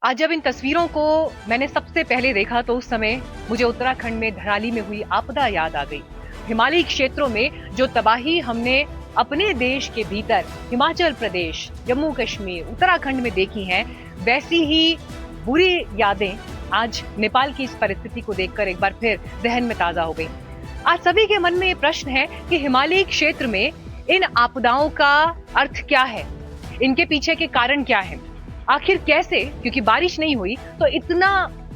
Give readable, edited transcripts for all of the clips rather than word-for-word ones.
आज जब इन तस्वीरों को मैंने सबसे पहले देखा तो उस समय मुझे उत्तराखंड में धराली में हुई आपदा याद आ गई। हिमालयी क्षेत्रों में जो तबाही हमने अपने देश के भीतर हिमाचल प्रदेश, जम्मू कश्मीर, उत्तराखंड में देखी हैं, वैसी ही बुरी यादें आज नेपाल की इस परिस्थिति को देखकर एक बार फिर जहन में ताजा हो गई। आज सभी के मन में ये प्रश्न है कि हिमालयी क्षेत्र में इन आपदाओं का अर्थ क्या है, इनके पीछे के कारण क्या है, आखिर कैसे, क्योंकि बारिश नहीं हुई तो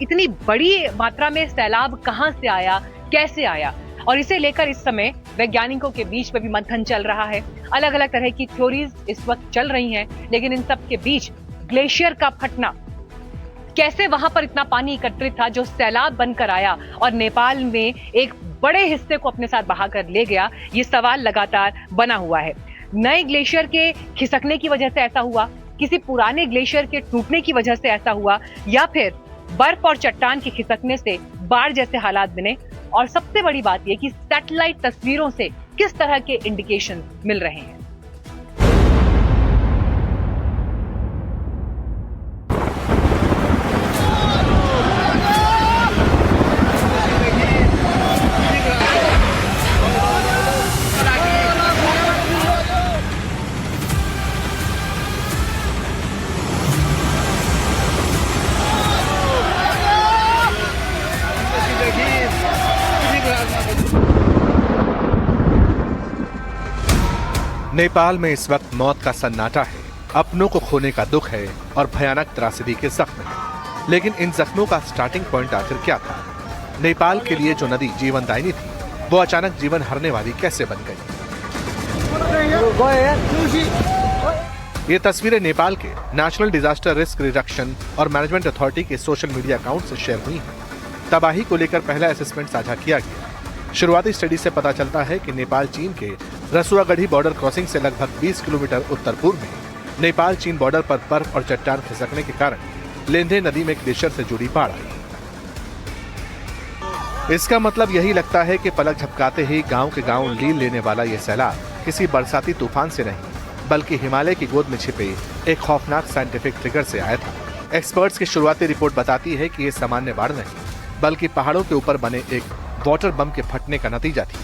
इतनी बड़ी मात्रा में सैलाब कहां से आया, कैसे आया, और इसे लेकर इस समय वैज्ञानिकों के बीच में भी मंथन चल रहा है। अलग अलग तरह की थ्योरीज इस वक्त चल रही हैं, लेकिन इन सब के बीच ग्लेशियर का फटना, कैसे वहां पर इतना पानी एकत्रित था जो सैलाब बनकर आया और नेपाल में एक बड़े हिस्से को अपने साथ बहाकर ले गया, ये सवाल लगातार बना हुआ है। नए ग्लेशियर के खिसकने की वजह से ऐसा हुआ, किसी पुराने ग्लेशियर के टूटने की वजह से ऐसा हुआ, या फिर बर्फ और चट्टान के खिसकने से बाढ़ जैसे हालात बने, और सबसे बड़ी बात यह कि सैटेलाइट तस्वीरों से किस तरह के इंडिकेशन मिल रहे हैं। नेपाल में इस वक्त मौत का सन्नाटा है, अपनों को खोने का दुख है और भयानक त्रासदी के जख्म है। लेकिन इन जख्मों का स्टार्टिंग पॉइंट आखिर क्या था? नेपाल के लिए जो नदी जीवनदायिनी थी, वो अचानक जीवन हरने वाली कैसे बन गई? ये तस्वीरें नेपाल के नेशनल डिजास्टर रिस्क रिडक्शन और मैनेजमेंट अथॉरिटी के सोशल मीडिया अकाउंट से शेयर हुई हैं। तबाही को लेकर पहला असेसमेंट साझा किया गया। शुरुआती स्टडी से पता चलता है कि नेपाल चीन के रसुआगढ़ी बॉर्डर क्रॉसिंग से लगभग 20 किलोमीटर उत्तर पूर्व में नेपाल चीन बॉर्डर पर बर्फ और चट्टान खिसकने के कारण लेंधे नदी में ग्लेशियर से जुड़ी बाढ़ आई। इसका मतलब यही लगता है कि पलक झपकाते ही गांव के गांव लील लेने वाला यह सैलाब किसी बरसाती तूफान से नहीं, बल्कि हिमालय की गोद में छिपे एक खौफनाक साइंटिफिक ट्रिगर से आया था। एक्सपर्ट्स की शुरुआती रिपोर्ट बताती है कि यह सामान्य बाढ़ नहीं, बल्कि पहाड़ों के ऊपर बने एक वाटर बम के फटने का नतीजा थी।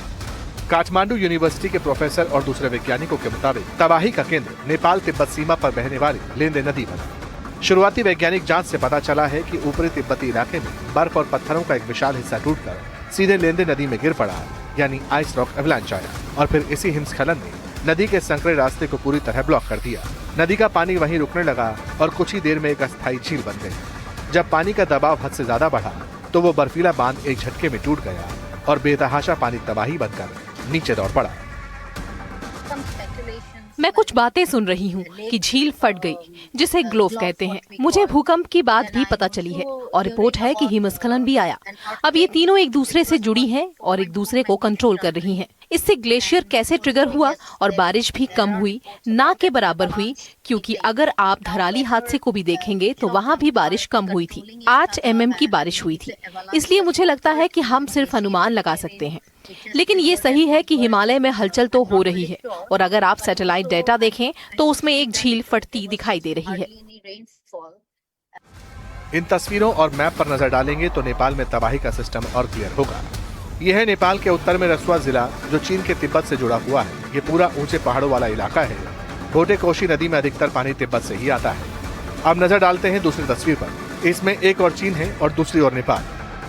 काठमांडू यूनिवर्सिटी के प्रोफेसर और दूसरे वैज्ञानिकों के मुताबिक तबाही का केंद्र नेपाल तिब्बत सीमा पर बहने वाली लेंदे नदी बना। शुरुआती वैज्ञानिक जांच से पता चला है कि ऊपरी तिब्बती इलाके में बर्फ और पत्थरों का एक विशाल हिस्सा टूटकर सीधे लेंदे नदी में गिर पड़ा, यानी आइस रॉक एवलांच आया, और फिर इसी हिमस्खलन ने नदी के संकरे रास्ते को पूरी तरह ब्लॉक कर दिया। नदी का पानी वहीं रुकने लगा और कुछ ही देर में एक अस्थायी झील बन गई। जब पानी का दबाव हद से ज्यादा बढ़ा तो वो बर्फीला बांध एक झटके में टूट गया और बेतहाशा पानी तबाही बनकर नीचे दौड़ पड़ा। मैं कुछ बातें सुन रही हूँ कि झील फट गई, जिसे ग्लोव कहते हैं। मुझे भूकंप की बात भी पता चली है और रिपोर्ट है कि हिमस्खलन भी आया। अब ये तीनों एक दूसरे से जुड़ी हैं और एक दूसरे को कंट्रोल कर रही हैं। इससे ग्लेशियर कैसे ट्रिगर हुआ और बारिश भी कम हुई, ना के बराबर हुई, क्योंकि अगर आप धराली हादसे को भी देखेंगे तो वहाँ भी बारिश कम हुई थी। 8 mm की बारिश हुई थी। इसलिए मुझे लगता है कि हम सिर्फ अनुमान लगा सकते हैं, लेकिन ये सही है कि हिमालय में हलचल तो हो रही है, और अगर आप सैटेलाइट डेटा देखें तो उसमें एक झील फटती दिखाई दे रही है। इन तस्वीरों और मैप पर नजर डालेंगे तो नेपाल में तबाही का सिस्टम और क्लियर होगा। यह है नेपाल के उत्तर में रसुआ जिला, जो चीन के तिब्बत से जुड़ा हुआ है। ये पूरा ऊंचे पहाड़ों वाला इलाका है। भोटे कोशी नदी में अधिकतर पानी तिब्बत से ही आता है। अब नजर डालते हैं दूसरी तस्वीर पर। इसमें एक और चीन है और दूसरी ओर नेपाल।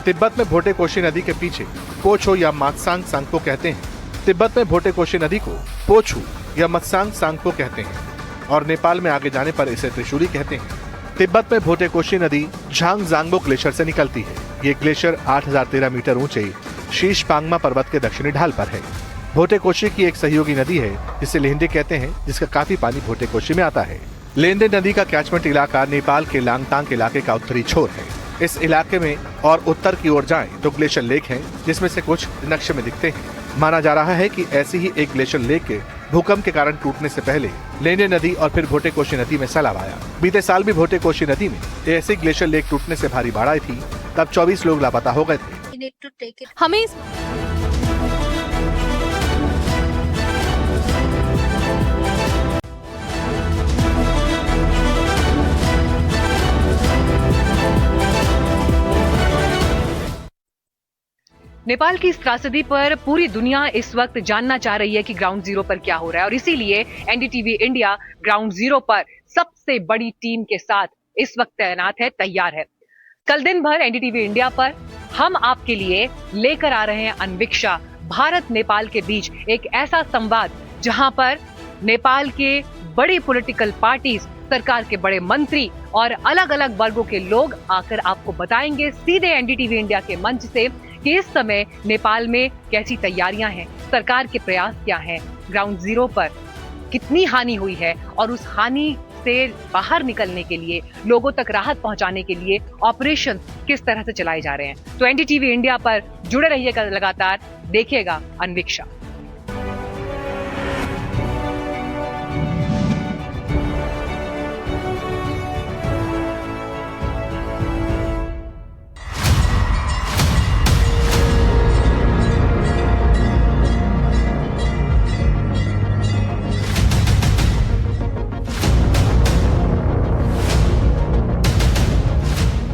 तिब्बत में भोटे कोशी नदी के पीछे पोछो या मात्सांग सांगपो कहते हैं। तिब्बत में भोटे कोशी नदी को पोछू या मत्सांग सांगपो कहते हैं और नेपाल में आगे जाने पर इसे त्रिशूली कहते हैं। तिब्बत में भोटे कोशी नदी झांग जांगबो ग्लेशियर से निकलती है। ये ग्लेशियर 8013 मीटर ऊंचे शीश पांगमा पर्वत के दक्षिणी ढाल पर है। भोटे कोशी की एक सहयोगी नदी है जिसे लेंदे कहते हैं, जिसका काफी पानी भोटे कोशी में आता है। लेंदे नदी का कैचमेंट इलाका नेपाल के लांगतांग इलाके का उत्तरी छोर है। इस इलाके में और उत्तर की ओर जाएं तो ग्लेशियर लेक हैं, जिसमें से कुछ नक्शे में दिखते हैं। माना जा रहा है कि ऐसी ही एक ग्लेशियर लेक के भूकंप के कारण टूटने से पहले लेंदे नदी और फिर भोटे कोशी नदी में सैलाब आया। बीते साल भी भोटे कोशी नदी में ऐसी ग्लेशियर लेक टूटने से भारी बाढ़ आई थी। तब 24 लोग लापता हो गए थे। हमें नेपाल की इस त्रासदी पर पूरी दुनिया इस वक्त जानना चाह रही है कि ग्राउंड जीरो पर क्या हो रहा है और इसीलिए एनडीटीवी इंडिया ग्राउंड जीरो पर सबसे बड़ी टीम के साथ इस वक्त तैनात है, तैयार है। कल दिन भर एनडीटीवी इंडिया पर हम आपके लिए लेकर आ रहे हैं अन्वीक्षा, भारत नेपाल के बीच एक ऐसा संवाद जहां पर नेपाल के बड़ी पॉलिटिकल पार्टीज, सरकार के बड़े मंत्री और अलग अलग वर्गों के लोग आकर आपको बताएंगे सीधे एनडीटीवी इंडिया के मंच से कि इस समय नेपाल में कैसी तैयारियां हैं, सरकार के प्रयास क्या हैं, ग्राउंड जीरो पर कितनी हानि हुई है और उस हानि से बाहर निकलने के लिए, लोगों तक राहत पहुंचाने के लिए ऑपरेशन किस तरह से चलाए जा रहे हैं। तो एनडीटीवी इंडिया पर जुड़े रहिएगा, लगातार देखिएगा अन्वीक्षा।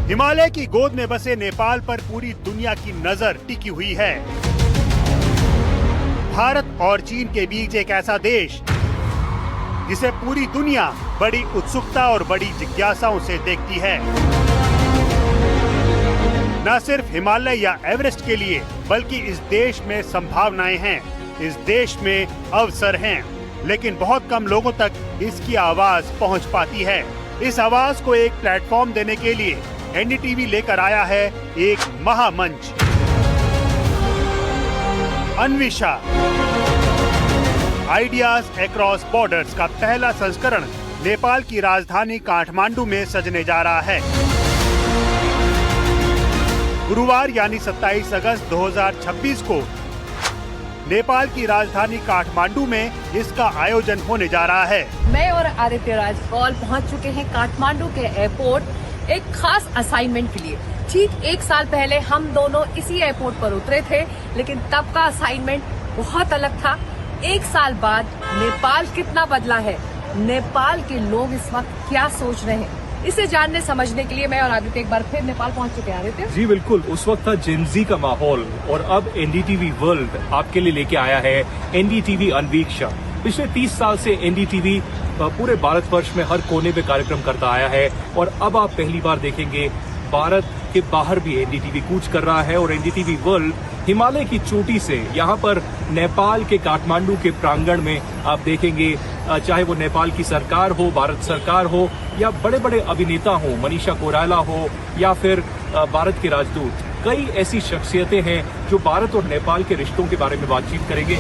हिमालय की गोद में बसे नेपाल पर पूरी दुनिया की नजर टिकी हुई है। भारत और चीन के बीच एक ऐसा देश जिसे पूरी दुनिया बड़ी उत्सुकता और बड़ी जिज्ञासाओं से देखती है। न सिर्फ हिमालय या एवरेस्ट के लिए, बल्कि इस देश में संभावनाएं हैं, इस देश में अवसर हैं, लेकिन बहुत कम लोगों तक इसकी आवाज पहुंच पाती है। इस आवाज को एक प्लेटफॉर्म देने के लिए एनडीटीवी लेकर आया है एक महामंच, अन्वीक्षा आइडियाज अक्रॉस बॉर्डर्स का पहला संस्करण नेपाल की राजधानी काठमांडू में सजने जा रहा है। गुरुवार यानी 27 अगस्त 2026 को नेपाल की राजधानी काठमांडू में इसका आयोजन होने जा रहा है। मैं और आदित्य राज कॉल पहुंच चुके हैं काठमांडू के एयरपोर्ट एक खास असाइनमेंट के लिए। ठीक एक साल पहले हम दोनों इसी एयरपोर्ट पर उतरे थे, लेकिन तब का असाइनमेंट बहुत अलग था। एक साल बाद नेपाल कितना बदला है, नेपाल के लोग इस वक्त क्या सोच रहे हैं, इसे जानने समझने के लिए मैं और आदित्य एक बार फिर नेपाल पहुंच चुके हैं। आदित्य जी बिल्कुल, उस वक्त था जेनजी का माहौल और अब एनडीटीवी वर्ल्ड आपके लिए लेके आया है एनडीटीवी अन्वीक्षा। पिछले 30 साल से एनडीटीवी पूरे भारतवर्ष में हर कोने पे कार्यक्रम करता आया है और अब आप पहली बार देखेंगे भारत के बाहर भी एनडीटीवी कूच कर रहा है और एनडीटीवी वर्ल्ड हिमालय की चोटी से यहाँ पर नेपाल के काठमांडू के प्रांगण में आप देखेंगे, चाहे वो नेपाल की सरकार हो, भारत सरकार हो या बड़े बड़े अभिनेता हो, मनीषा कोइराला हो या फिर भारत के राजदूत, कई ऐसी शख्सियतें हैं जो भारत और नेपाल के रिश्तों के बारे में बातचीत करेंगे।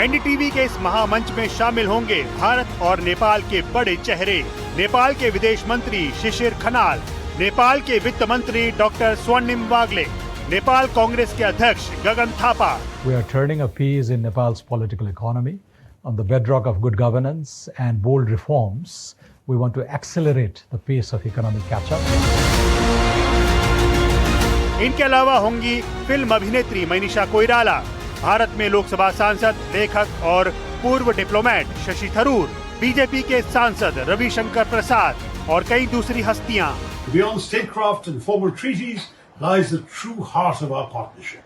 एनडीटीवी के इस महामंच में शामिल होंगे भारत और नेपाल के बड़े चेहरे, नेपाल के विदेश मंत्री शिशिर खनाल, नेपाल के वित्त मंत्री डॉक्टर स्वर्णिम वाग्ले, नेपाल कांग्रेस के अध्यक्ष Gagan Thapa. We are turning a page in Nepal's political economy on the bedrock of good governance and bold reforms. We want to accelerate the pace of economic catch-up. इनके अलावा होंगी फिल्म अभिनेत्री मनीषा कोइराला, भारत में लोकसभा सांसद, लेखक और पूर्व डिप्लोमेट शशि थरूर, बीजेपी के सांसद रविशंकर प्रसाद और कई दूसरी हस्तियां। Beyond statecraft and formal treaties lies the true heart of our partnership,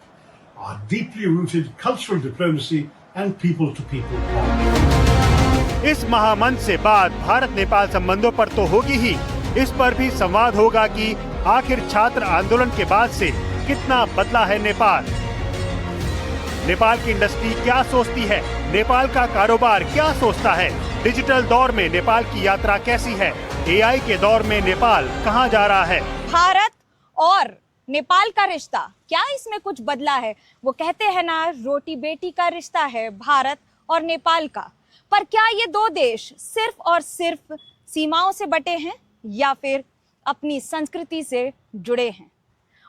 our deeply rooted cultural diplomacy and people-to-people bond. इस महामंच से बात भारत नेपाल संबंधों पर तो होगी ही, इस पर भी संवाद होगा कि आखिर छात्र आंदोलन के बाद से कितना बदला है नेपाल। नेपाल की इंडस्ट्री क्या सोचती है, नेपाल का कारोबार क्या सोचता है, डिजिटल दौर में नेपाल की यात्रा कैसी है, एआई के दौर में नेपाल कहां जा रहा है। भारत और नेपाल का रिश्ता क्या इसमें कुछ बदला है? वो कहते हैं ना, रोटी बेटी का रिश्ता है भारत और नेपाल का। पर क्या ये दो देश सिर्फ और सिर्फ सीमाओं से बटे हैं या फिर अपनी संस्कृति से जुड़े हैं?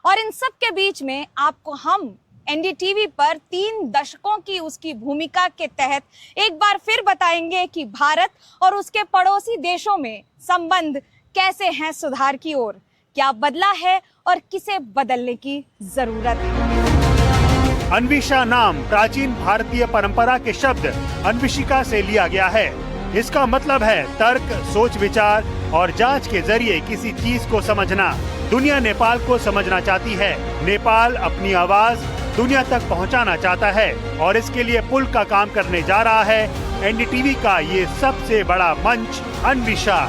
और इन सब के बीच में आपको हम एनडीटीवी पर 3 दशकों की उसकी भूमिका के तहत एक बार फिर बताएंगे कि भारत और उसके पड़ोसी देशों में संबंध कैसे हैं सुधार की ओर, क्या बदला है और किसे बदलने की जरूरत है। अन्वीक्षा नाम प्राचीन भारतीय परंपरा के शब्द अन्विषिका से लिया गया है। इसका मतलब है तर्क, सोच विचार और जांच के जरिए किसी चीज को समझना। दुनिया नेपाल को समझना चाहती है। नेपाल अपनी आवाज दुनिया तक पहुंचाना चाहता है और इसके लिए पुल का काम करने जा रहा है एनडीटीवी का ये सबसे बड़ा मंच अन्विषा।